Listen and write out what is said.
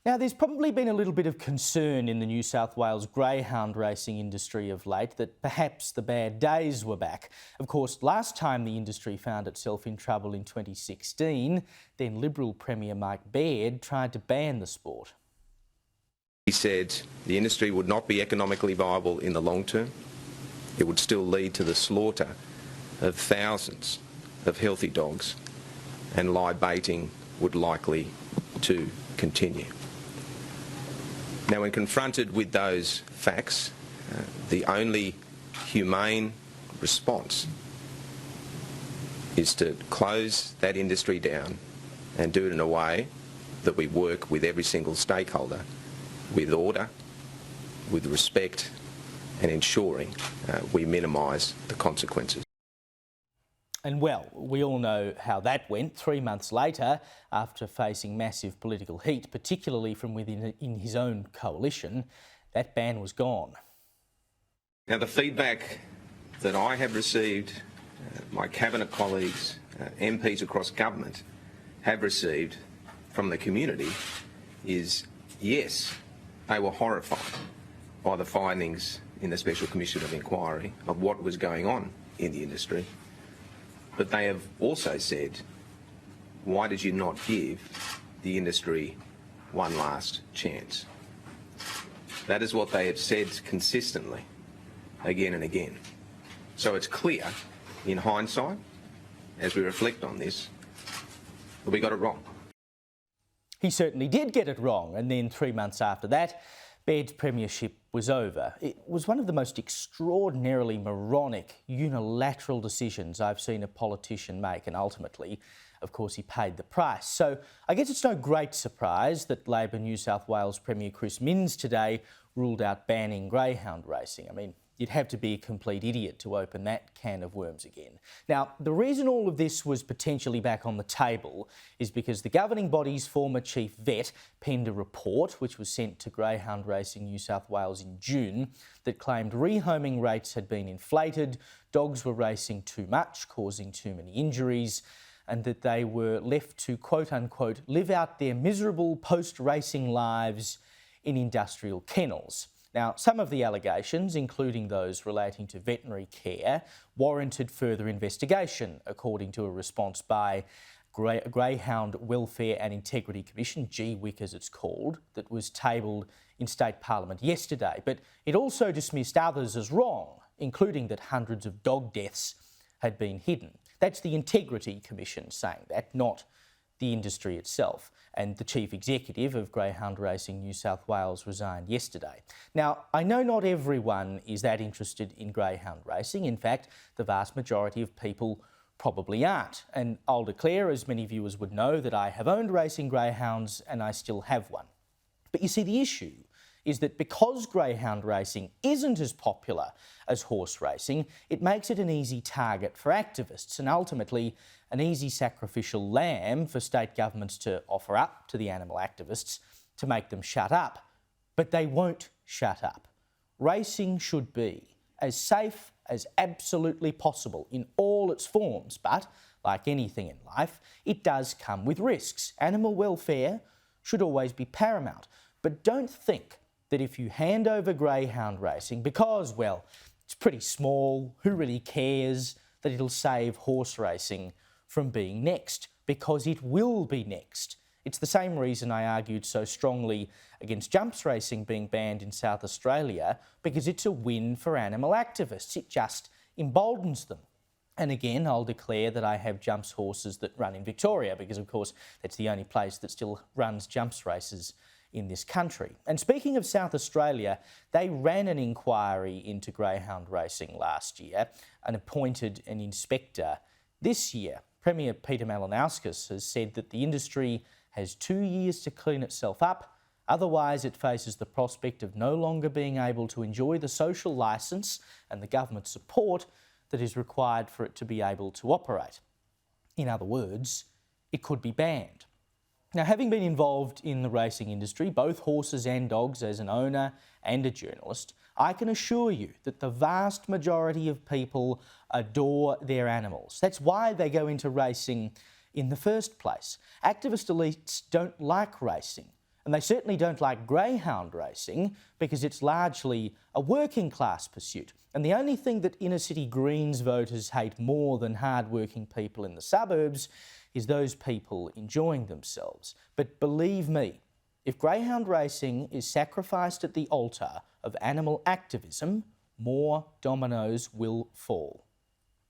Now, there's probably been a little bit of concern in the New South Wales greyhound racing industry of late that perhaps the bad days were back. Of course, last time the industry found itself in trouble in 2016, then Liberal Premier Mike Baird tried to ban the sport. He said the industry would not be economically viable in the long term. It would still lead to the slaughter of thousands of healthy dogs, and live baiting would likely to continue. Now, when confronted with those facts, the only humane response is to close that industry down and do it in a way that we work with every single stakeholder with order, with respect, and ensuring we minimise the consequences. And well, we all know how that went. 3 months later, after facing massive political heat, particularly from within his own coalition, that ban was gone. Now, the feedback that I have received, my cabinet colleagues, MPs across government have received from the community is, yes, they were horrified by the findings in the Special Commission of Inquiry of what was going on in the industry. But they have also said, why did you not give the industry one last chance? That is what they have said consistently, again and again. So it's clear, in hindsight, as we reflect on this, that we got it wrong. He certainly did get it wrong, and then 3 months after that, Baird's premiership was over. It was one of the most extraordinarily moronic, unilateral decisions I've seen a politician make, and ultimately, of course, he paid the price. So I guess it's no great surprise that Labor New South Wales Premier Chris Minns today ruled out banning greyhound racing. I mean, you'd have to be a complete idiot to open that can of worms again. Now, the reason all of this was potentially back on the table is because the governing body's former chief vet penned a report which was sent to Greyhound Racing New South Wales in June that claimed rehoming rates had been inflated, dogs were racing too much, causing too many injuries, and that they were left to, quote-unquote, live out their miserable post-racing lives in industrial kennels. Now, some of the allegations, including those relating to veterinary care, warranted further investigation, according to a response by Greyhound Welfare and Integrity Commission, GWIC as it's called, that was tabled in State Parliament yesterday. But it also dismissed others as wrong, including that hundreds of dog deaths had been hidden. That's the Integrity Commission saying that, not the industry itself. And the chief executive of Greyhound Racing New South Wales resigned yesterday. Now, I know not everyone is that interested in greyhound racing. In fact, the vast majority of people probably aren't. And I'll declare, as many viewers would know, that I have owned racing greyhounds and I still have one. But you see, the issue is that because greyhound racing isn't as popular as horse racing, it makes it an easy target for activists and ultimately an easy sacrificial lamb for state governments to offer up to the animal activists to make them shut up. But they won't shut up. Racing should be as safe as absolutely possible in all its forms, but like anything in life, it does come with risks. Animal welfare should always be paramount. But don't think that if you hand over greyhound racing because, well, it's pretty small, who really cares, that it'll save horse racing from being next, because it will be next. It's the same reason I argued so strongly against jumps racing being banned in South Australia, because it's a win for animal activists. It just emboldens them. And again, I'll declare that I have jumps horses that run in Victoria, because of course that's the only place that still runs jumps races in this country. And speaking of South Australia, they ran an inquiry into greyhound racing last year and appointed an inspector this year. Premier Peter Malinauskas has said that the industry has 2 years to clean itself up, otherwise it faces the prospect of no longer being able to enjoy the social licence and the government support that is required for it to be able to operate. In other words, it could be banned. Now, having been involved in the racing industry, both horses and dogs as an owner and a journalist, I can assure you that the vast majority of people adore their animals. That's why they go into racing in the first place. Activist elites don't like racing. And they certainly don't like greyhound racing because it's largely a working class pursuit. And the only thing that inner city Greens voters hate more than hard-working people in the suburbs is those people enjoying themselves. But believe me, if greyhound racing is sacrificed at the altar of animal activism, more dominoes will fall.